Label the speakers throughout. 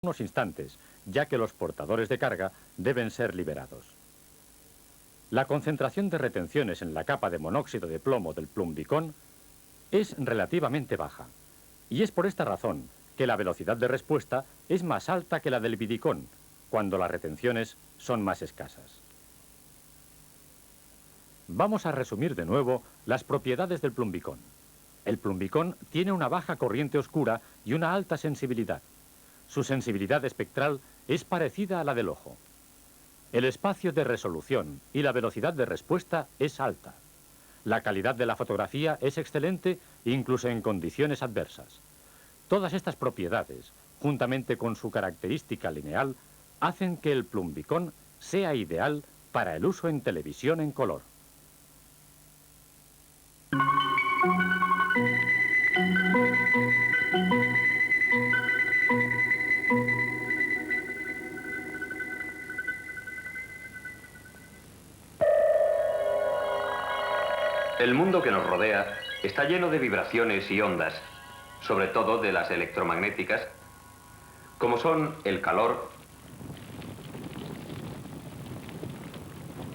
Speaker 1: unos instantes, ya que los portadores de carga deben ser liberados. La concentración de retenciones en la capa de monóxido de plomo del plumbicón es relativamente baja, y es por esta razón que la velocidad de respuesta es más alta que la del vidicón, cuando las retenciones son más escasas. Vamos a resumir de nuevo las propiedades del plumbicón. El plumbicón tiene una baja corriente oscura y una alta sensibilidad. Su sensibilidad espectral es parecida a la del ojo. El espacio de resolución y la velocidad de respuesta es alta. La calidad de la fotografía es excelente, incluso en condiciones adversas. Todas estas propiedades, juntamente con su característica lineal, hacen que el plumbicón sea ideal para el uso en televisión en color.
Speaker 2: El mundo que nos rodea está lleno de vibraciones y ondas, sobre todo de las electromagnéticas, como son el calor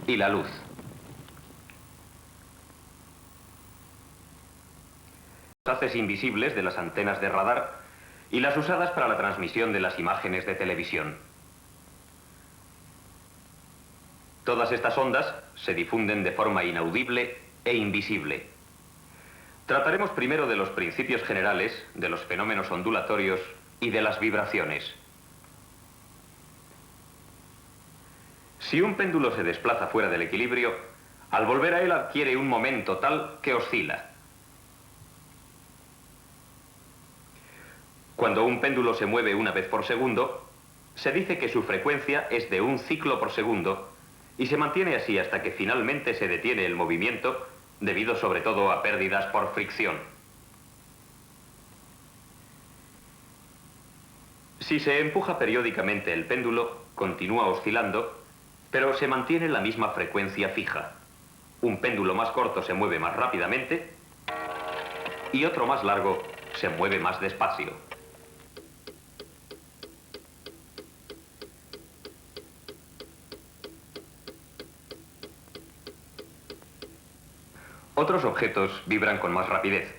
Speaker 2: y la luz. Las haces invisibles de las antenas de radar y las usadas para la transmisión de las imágenes de televisión. Todas estas ondas se difunden de forma inaudible e invisible. Trataremos primero de los principios generales, de los fenómenos ondulatorios y de las vibraciones. Si un péndulo se desplaza fuera del equilibrio, al volver a él adquiere un momento tal que oscila. Cuando un péndulo se mueve una vez por segundo, se dice que su frecuencia es de 1 ciclo por segundo y se mantiene así hasta que finalmente se detiene el movimiento, debido sobre todo a pérdidas por fricción. Si se empuja periódicamente el péndulo, continúa oscilando, pero se mantiene la misma frecuencia fija. Un péndulo más corto se mueve más rápidamente y otro más largo se mueve más despacio. Otros objetos vibran con más rapidez.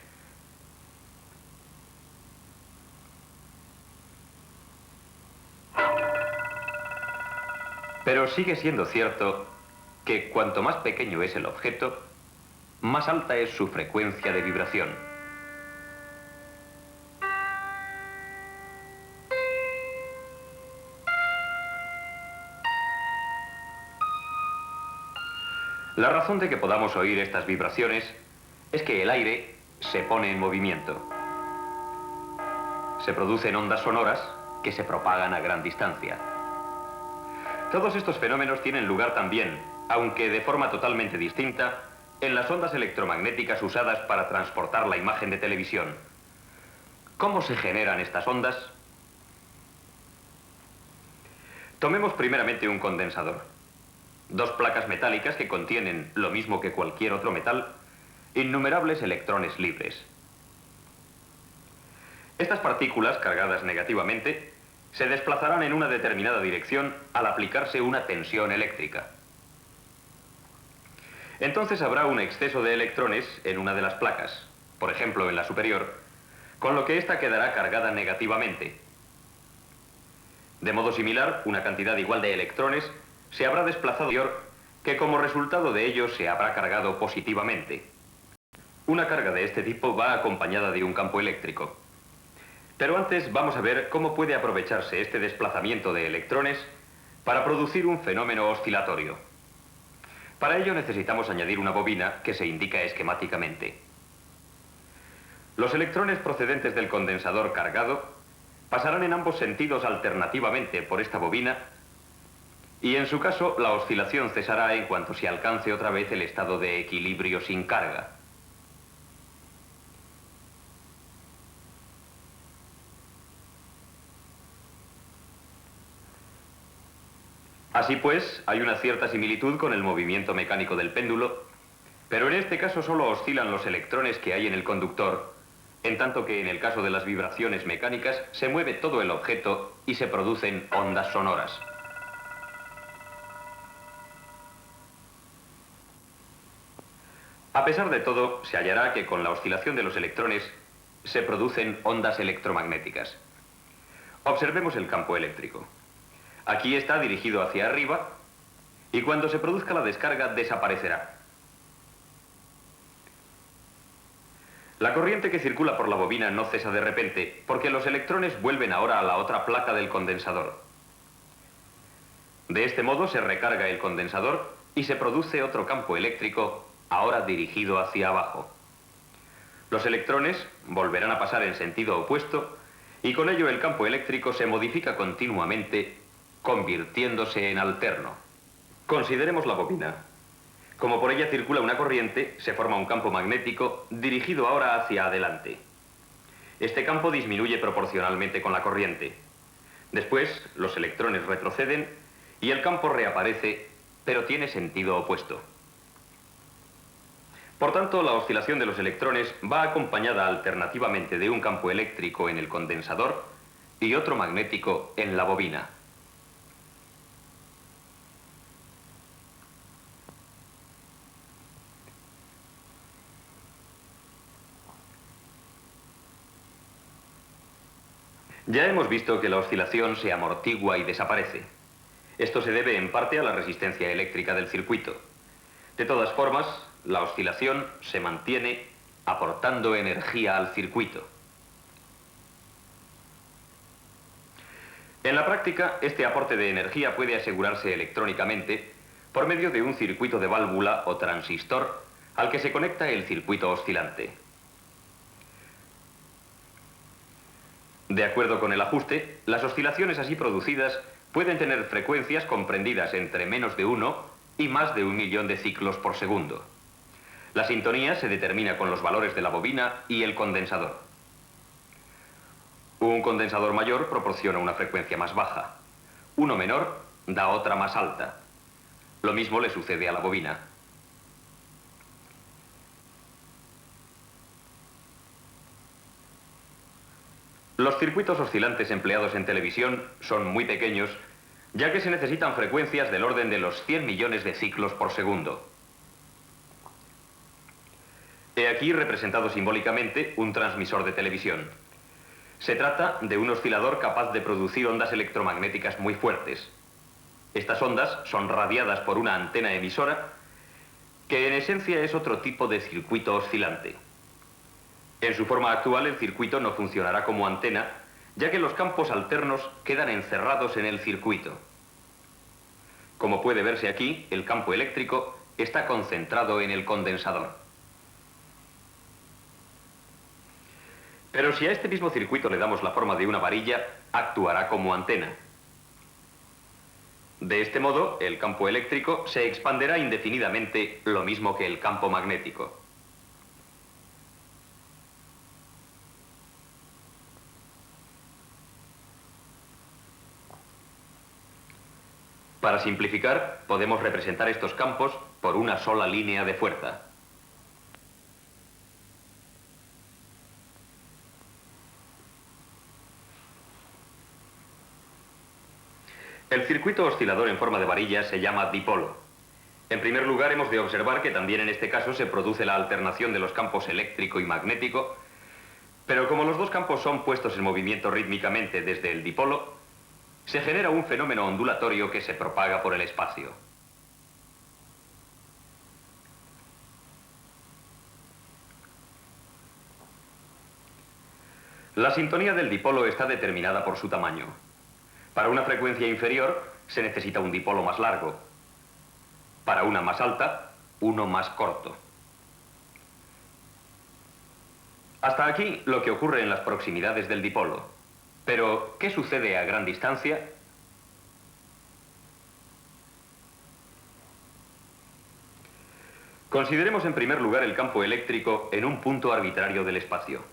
Speaker 2: Pero sigue siendo cierto que cuanto más pequeño es el objeto, más alta es su frecuencia de vibración. La razón de que podamos oír estas vibraciones es que el aire se pone en movimiento. Se producen ondas sonoras que se propagan a gran distancia. Todos estos fenómenos tienen lugar también, aunque de forma totalmente distinta, en las ondas electromagnéticas usadas para transportar la imagen de televisión. ¿Cómo se generan estas ondas? Tomemos primeramente un condensador. Dos placas metálicas que contienen, lo mismo que cualquier otro metal, innumerables electrones libres. Estas partículas, cargadas negativamente, se desplazarán en una determinada dirección al aplicarse una tensión eléctrica. Entonces habrá un exceso de electrones en una de las placas, por ejemplo en la superior, con lo que ésta quedará cargada negativamente. De modo similar, una cantidad igual de electrones se habrá desplazado que como resultado de ello se habrá cargado positivamente. Una carga de este tipo va acompañada de un campo eléctrico. Pero antes vamos a ver cómo puede aprovecharse este desplazamiento de electrones para producir un fenómeno oscilatorio. Para ello necesitamos añadir una bobina que se indica esquemáticamente. Los electrones procedentes del condensador cargado pasarán en ambos sentidos alternativamente por esta bobina y en su caso la oscilación cesará en cuanto se alcance otra vez el estado de equilibrio sin carga. Así pues, hay una cierta similitud con el movimiento mecánico del péndulo, pero en este caso solo oscilan los electrones que hay en el conductor en tanto que en el caso de las vibraciones mecánicas se mueve todo el objeto y se producen ondas sonoras. A pesar de todo, se hallará que con la oscilación de los electrones se producen ondas electromagnéticas. Observemos el campo eléctrico. Aquí está dirigido hacia arriba y cuando se produzca la descarga desaparecerá. La corriente que circula por la bobina no cesa de repente porque los electrones vuelven ahora a la otra placa del condensador. De este modo se recarga el condensador y se produce otro campo eléctrico ahora dirigido hacia abajo. Los electrones volverán a pasar en sentido opuesto y con ello el campo eléctrico se modifica continuamente, convirtiéndose en alterno. Consideremos la bobina. Como por ella circula una corriente, se forma un campo magnético dirigido ahora hacia adelante. Este campo disminuye proporcionalmente con la corriente. Después, los electrones retroceden y el campo reaparece, pero tiene sentido opuesto. Por tanto, la oscilación de los electrones va acompañada alternativamente de un campo eléctrico en el condensador y otro magnético en la bobina. Ya hemos visto que la oscilación se amortigua y desaparece. Esto se debe en parte a la resistencia eléctrica del circuito. De todas formas, la oscilación se mantiene aportando energía al circuito. En la práctica, este aporte de energía puede asegurarse electrónicamente por medio de un circuito de válvula o transistor al que se conecta el circuito oscilante. De acuerdo con el ajuste, las oscilaciones así producidas pueden tener frecuencias comprendidas entre menos de 1 y más de 1.000.000 de ciclos por segundo. La sintonía se determina con los valores de la bobina y el condensador. Un condensador mayor proporciona una frecuencia más baja. Uno menor da otra más alta. Lo mismo le sucede a la bobina. Los circuitos oscilantes empleados en televisión son muy pequeños, ya que se necesitan frecuencias del orden de los 100 millones de ciclos por segundo. He aquí representado simbólicamente un transmisor de televisión. Se trata de un oscilador capaz de producir ondas electromagnéticas muy fuertes. Estas ondas son radiadas por una antena emisora, que en esencia es otro tipo de circuito oscilante. En su forma actual, el circuito no funcionará como antena, ya que los campos alternos quedan encerrados en el circuito. Como puede verse aquí, el campo eléctrico está concentrado en el condensador. Pero si a este mismo circuito le damos la forma de una varilla, actuará como antena. De este modo, el campo eléctrico se expanderá indefinidamente, lo mismo que el campo magnético. Para simplificar, podemos representar estos campos por una sola línea de fuerza. El circuito oscilador en forma de varilla se llama dipolo. En primer lugar, hemos de observar que también en este caso se produce la alternación de los campos eléctrico y magnético, pero como los dos campos son puestos en movimiento rítmicamente desde el dipolo, se genera un fenómeno ondulatorio que se propaga por el espacio. La sintonía del dipolo está determinada por su tamaño. Para una frecuencia inferior se necesita un dipolo más largo. Para una más alta, uno más corto. Hasta aquí lo que ocurre en las proximidades del dipolo. Pero, ¿qué sucede a gran distancia? Consideremos en primer lugar el campo eléctrico en un punto arbitrario del espacio.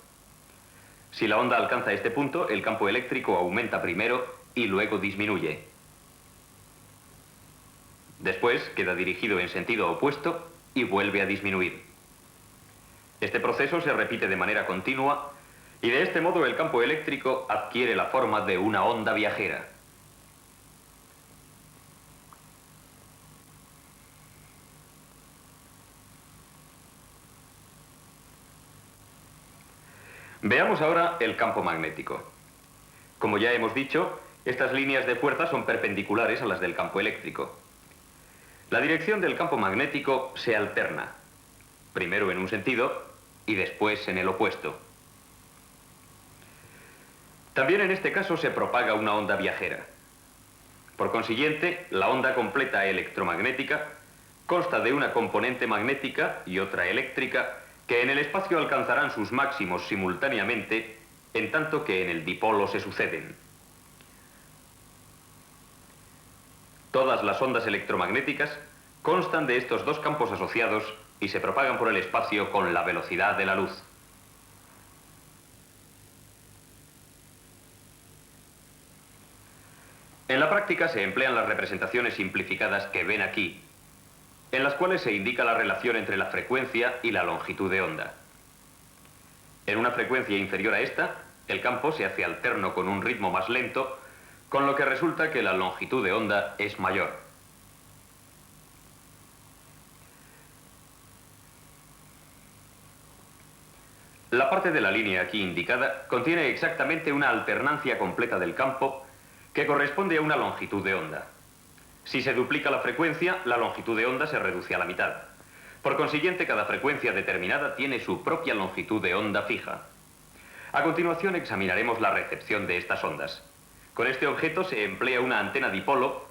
Speaker 2: Si la onda alcanza este punto, el campo eléctrico aumenta primero y luego disminuye. Después queda dirigido en sentido opuesto y vuelve a disminuir. Este proceso se repite de manera continua Y de este modo el campo eléctrico adquiere la forma de una onda viajera. Veamos ahora el campo magnético. Como ya hemos dicho, estas líneas de fuerza son perpendiculares a las del campo eléctrico. La dirección del campo magnético se alterna, primero en un sentido y después en el opuesto. También en este caso se propaga una onda viajera. Por consiguiente, la onda completa electromagnética consta de una componente magnética y otra eléctrica que en el espacio alcanzarán sus máximos simultáneamente, en tanto que en el dipolo se suceden. Todas las ondas electromagnéticas constan de estos dos campos asociados y se propagan por el espacio con la velocidad de la luz. En la práctica se emplean las representaciones simplificadas que ven aquí, en las cuales se indica la relación entre la frecuencia y la longitud de onda. En una frecuencia inferior a esta, el campo se hace alterno con un ritmo más lento, con lo que resulta que la longitud de onda es mayor. La parte de la línea aquí indicada contiene exactamente una alternancia completa del campo que corresponde a una longitud de onda. Si se duplica la frecuencia, la longitud de onda se reduce a la mitad. Por consiguiente, cada frecuencia determinada tiene su propia longitud de onda fija. A continuación examinaremos la recepción de estas ondas. Con este objeto se emplea una antena dipolo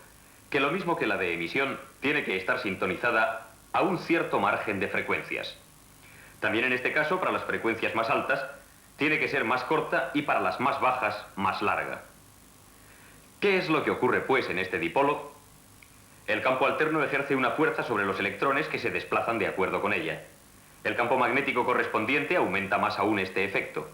Speaker 2: que, lo mismo que la de emisión, tiene que estar sintonizada a un cierto margen de frecuencias. También en este caso, para las frecuencias más altas, tiene que ser más corta y para las más bajas, más larga. ¿Qué es lo que ocurre, pues, en este dipolo? El campo alterno ejerce una fuerza sobre los electrones que se desplazan de acuerdo con ella. El campo magnético correspondiente aumenta más aún este efecto.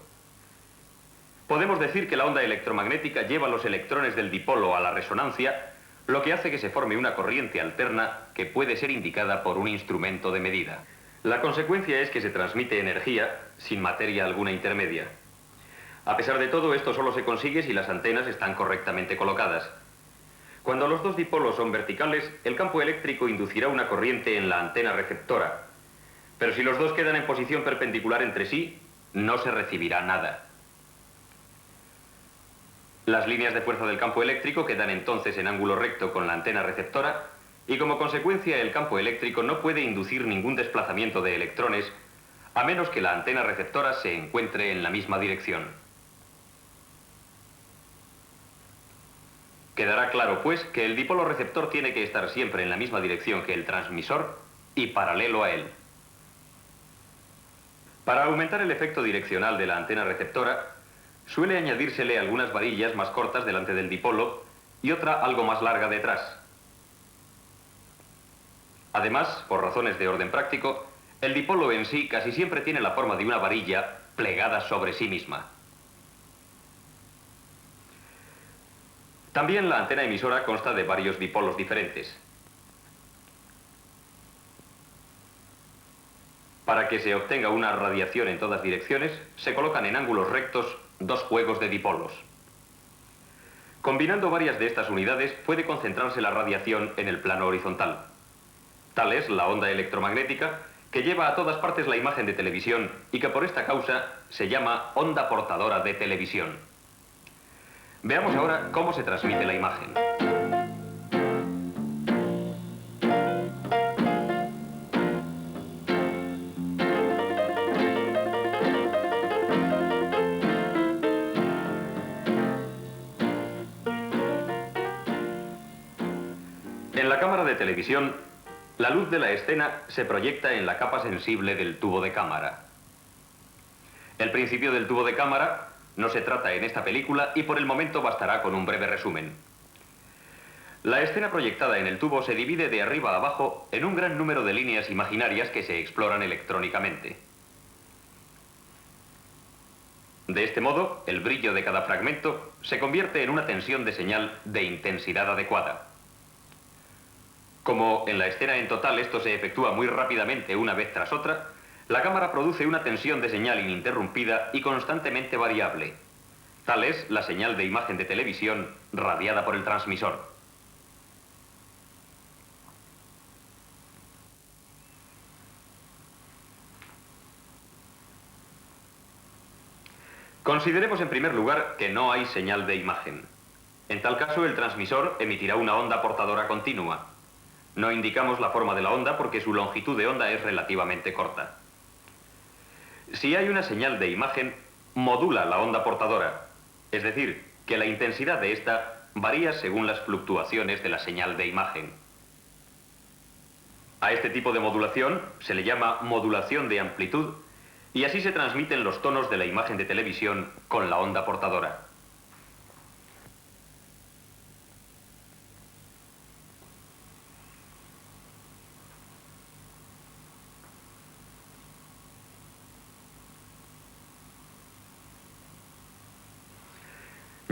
Speaker 2: Podemos decir que la onda electromagnética lleva los electrones del dipolo a la resonancia, lo que hace que se forme una corriente alterna que puede ser indicada por un instrumento de medida. La consecuencia es que se transmite energía sin materia alguna intermedia. A pesar de todo, esto solo se consigue si las antenas están correctamente colocadas. Cuando los dos dipolos son verticales, el campo eléctrico inducirá una corriente en la antena receptora. Pero si los dos quedan en posición perpendicular entre sí, no se recibirá nada. Las líneas de fuerza del campo eléctrico quedan entonces en ángulo recto con la antena receptora y como consecuencia el campo eléctrico no puede inducir ningún desplazamiento de electrones a menos que la antena receptora se encuentre en la misma dirección. Quedará claro, pues, que el dipolo receptor tiene que estar siempre en la misma dirección que el transmisor y paralelo a él. Para aumentar el efecto direccional de la antena receptora, suele añadírsele algunas varillas más cortas delante del dipolo y otra algo más larga detrás. Además, por razones de orden práctico, el dipolo en sí casi siempre tiene la forma de una varilla plegada sobre sí misma. También la antena emisora consta de varios dipolos diferentes. Para que se obtenga una radiación en todas direcciones, se colocan en ángulos rectos dos juegos de dipolos. Combinando varias de estas unidades, puede concentrarse la radiación en el plano horizontal. Tal es la onda electromagnética que lleva a todas partes la imagen de televisión y que por esta causa se llama onda portadora de televisión. Veamos ahora cómo se transmite la imagen. En la cámara de televisión, la luz de la escena se proyecta en la capa sensible del tubo de cámara. El principio del tubo de cámara no se trata en esta película y por el momento bastará con un breve resumen. La escena proyectada en el tubo se divide de arriba a abajo en un gran número de líneas imaginarias que se exploran electrónicamente. De este modo, el brillo de cada fragmento se convierte en una tensión de señal de intensidad adecuada. Como en la escena en total esto se efectúa muy rápidamente una vez tras otra, La cámara produce una tensión de señal ininterrumpida y constantemente variable. Tal es la señal de imagen de televisión radiada por el transmisor. Consideremos en primer lugar que no hay señal de imagen. En tal caso, el transmisor emitirá una onda portadora continua. No indicamos la forma de la onda porque su longitud de onda es relativamente corta. Si hay una señal de imagen, modula la onda portadora, es decir, que la intensidad de esta varía según las fluctuaciones de la señal de imagen. A este tipo de modulación se le llama modulación de amplitud y así se transmiten los tonos de la imagen de televisión con la onda portadora.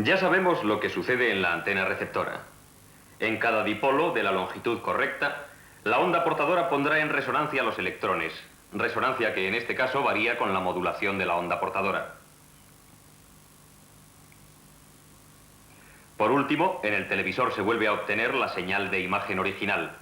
Speaker 2: Ya sabemos lo que sucede en la antena receptora. En cada dipolo de la longitud correcta, la onda portadora pondrá en resonancia los electrones, resonancia que en este caso varía con la modulación de la onda portadora. Por último, en el televisor se vuelve a obtener la señal de imagen original.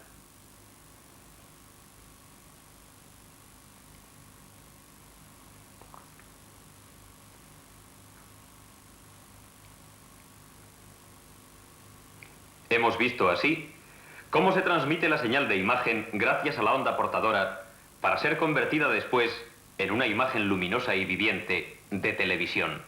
Speaker 2: Hemos visto así cómo se transmite la señal de imagen gracias a la onda portadora para ser convertida después en una imagen luminosa y viviente de televisión.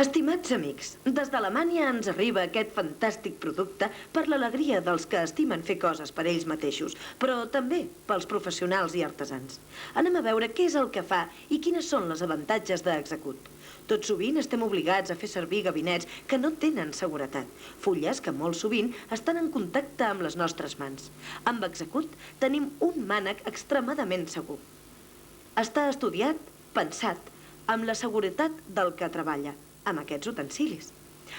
Speaker 3: Estimats amics, des d'Alemanya ens arriba aquest fantàstic producte per l'alegria dels que estimen fer coses per ells mateixos, però també pels professionals i artesans. Anem a veure què és el que fa i quines són les avantatges d'Execut. Tot sovint estem obligats a fer servir gabinets que no tenen seguretat, fulles que molt sovint estan en contacte amb les nostres mans. Amb Execut tenim un mànec extremadament segur. Està estudiat, pensat, amb la seguretat del que treballa, amb aquests utensilis.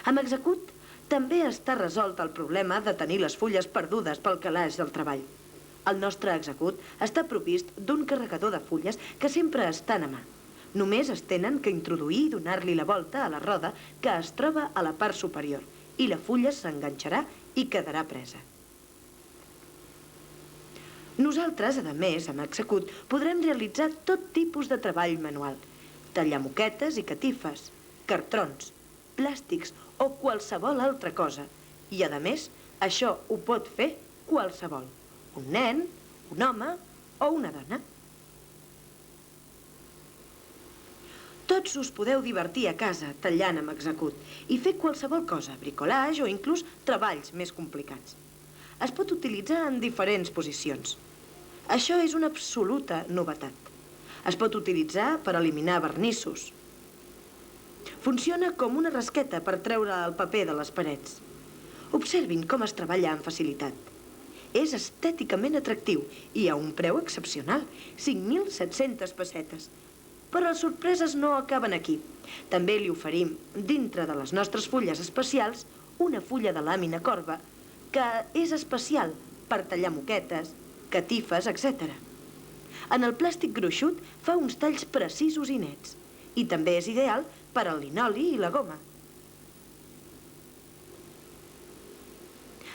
Speaker 3: Amb Execut també està resolt el problema de tenir les fulles perdudes pel calaix del treball. El nostre Execut està provist d'un carregador de fulles que sempre estan a mà. Només es tenen que introduir i donar-li la volta a la roda que es troba a la part superior i la fulla s'enganxarà i quedarà presa. Nosaltres, a més, amb Execut, podrem realitzar tot tipus de treball manual. Tallar moquetes i catifes, cartrons, plàstics o qualsevol altra cosa. I, a més, això ho pot fer qualsevol. Un nen, un home o una dona. Tots us podeu divertir a casa tallant amb Execut i fer qualsevol cosa, bricolage o inclús treballs més complicats. Es pot utilitzar en diferents posicions. Això és una absoluta novetat. Es pot utilitzar per eliminar vernissos. Funciona com una rasqueta per treure el paper de les parets. Observin com es treballa amb facilitat. És estèticament atractiu i a un preu excepcional, 5.700 pessetes. Però les sorpreses no acaben aquí. També li oferim, dintre de les nostres fulles especials, una fulla de làmina corba que és especial per tallar moquetes, catifes, etc. En el plàstic gruixut fa uns talls precisos i nets i també és ideal per al linoli i la goma.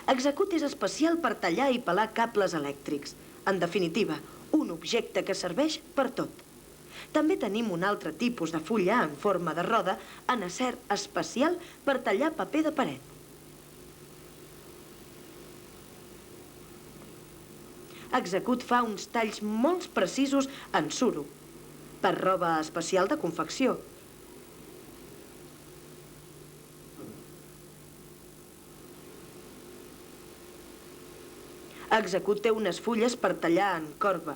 Speaker 3: Execut és especial per tallar i pelar cables elèctrics. En definitiva, un objecte que serveix per tot. També tenim un altre tipus de fulla en forma de roda en acer especial per tallar paper de paret. Execut fa uns talls molt precisos en suro, per roba especial de confecció. Execut té unes fulles per tallar en corba.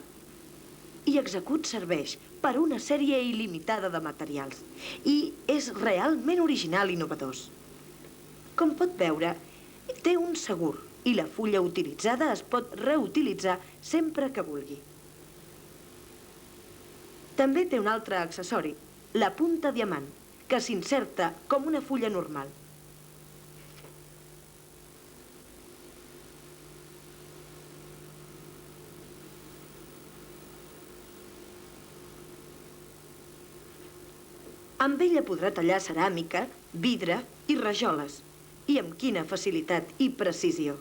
Speaker 3: I Execut serveix per una sèrie il·limitada de materials. I és realment original i innovador. Com pot veure, té un segur i la fulla utilitzada es pot reutilitzar sempre que vulgui. També té un altre accessori, la punta diamant, que s'inserta com una fulla normal. Amb ella podrà tallar ceràmica, vidre i rajoles. I amb quina facilitat i precisió.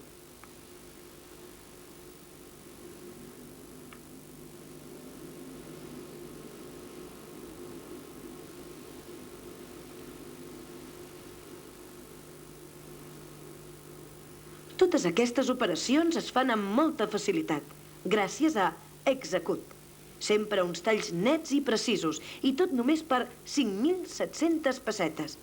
Speaker 3: Totes aquestes operacions es fan amb molta facilitat, gràcies a Execut. Sempre uns talls nets i precisos, i tot només per 5.700 pessetes.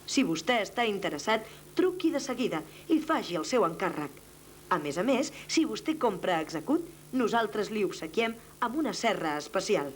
Speaker 3: Si vostè està interessat, truqui de seguida i faci el seu encàrrec. A més, si vostè compra Execut, nosaltres li obsequiem amb una serra especial.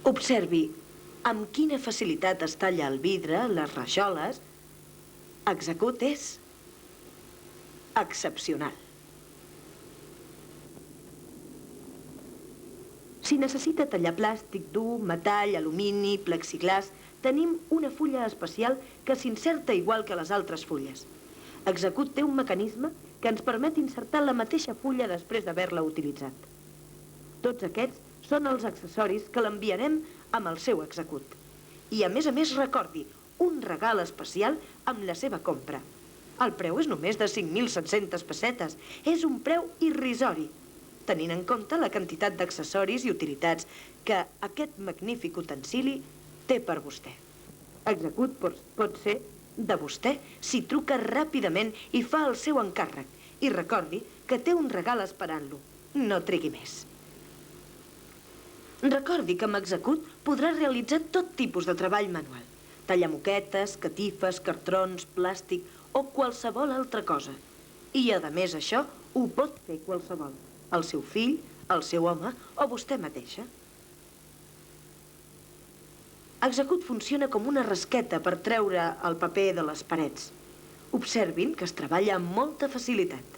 Speaker 3: Observi amb quina facilitat es talla el vidre, les rajoles. Execut és excepcional. Si necessita tallar plàstic dur, metall, alumini, plexiglàs, tenim una fulla especial que s'inserta igual que les altres fulles. Execut té un mecanisme que ens permet insertar la mateixa fulla després d'haver-la utilitzat. Tots aquests són els accessoris que l'enviarem amb el seu Execut. I a més recordi, un regal especial amb la seva compra. El preu és només de 5.700 pessetes. És un preu irrisori. tenint en compte la quantitat d'accessoris i utilitats que aquest magnífic utensili té per vostè. Execut pot ser de vostè si truca ràpidament i fa el seu encàrrec. I recordi que té un regal esperant-lo. No trigui més. Recordi que amb Execut podrà realitzar tot tipus de treball manual. Tallar moquetes, catifes, cartrons, plàstic o qualsevol altra cosa. I, a més, això ho pot fer qualsevol. El seu fill, el seu home o vostè mateixa. Execut funciona com una rasqueta per treure el paper de les parets. Observin que es treballa amb molta facilitat.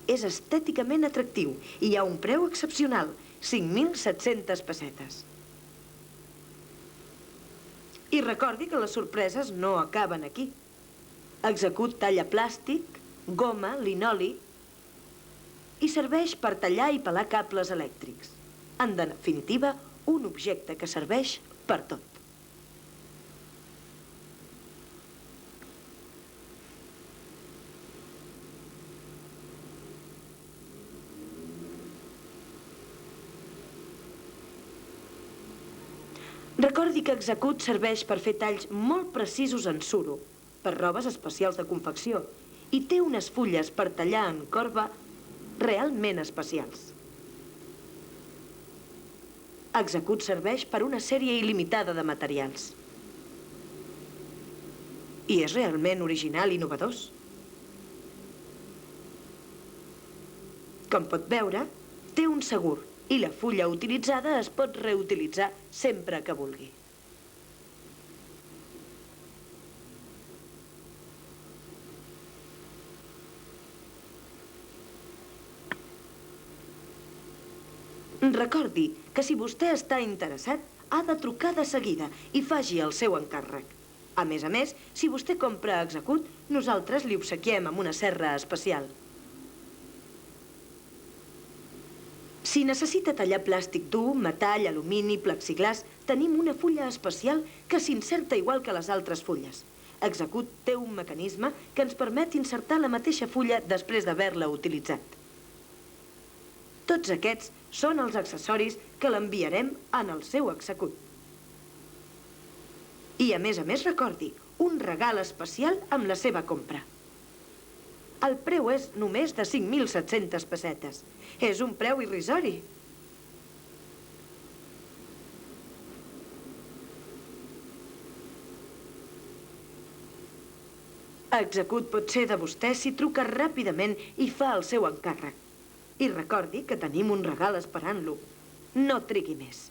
Speaker 3: És estèticament atractiu i hi ha un preu excepcional, 5.700 pessetes. I recordi que les sorpreses no acaben aquí. Execut talla plàstic, goma, linoli i serveix per tallar i pelar cables elèctrics. En definitiva, un objecte que serveix per tot. Recordi que Execut serveix per fer talls molt precisos en suro, per robes especials de confecció, i té unes fulles per tallar en corba realment especials. Execut serveix per una sèrie il·limitada de materials. I és realment original i innovador. Com pot veure, té un segur i la fulla utilitzada es pot reutilitzar sempre que vulgui. Recordi que si vostè està interessat, ha de trucar de seguida i faci el seu encàrrec. A més, si vostè compra Execut, nosaltres li obsequiem amb una serra especial. Si necessita tallar plàstic dur, metall, alumini, plexiglàs, tenim una fulla especial que s'inserta igual que les altres fulles. Execut té un mecanisme que ens permet insertar la mateixa fulla després d'haver-la utilitzat. Tots aquests són els accessoris que l'enviarem en el seu Execut. I a més recordi, un regal especial amb la seva compra. El preu és només de 5.700 pessetes. És un preu irrisori. Execut pot ser de vostè si truca ràpidament i fa el seu encàrrec. I recordi que tenim un regal esperant-lo. No trigui més.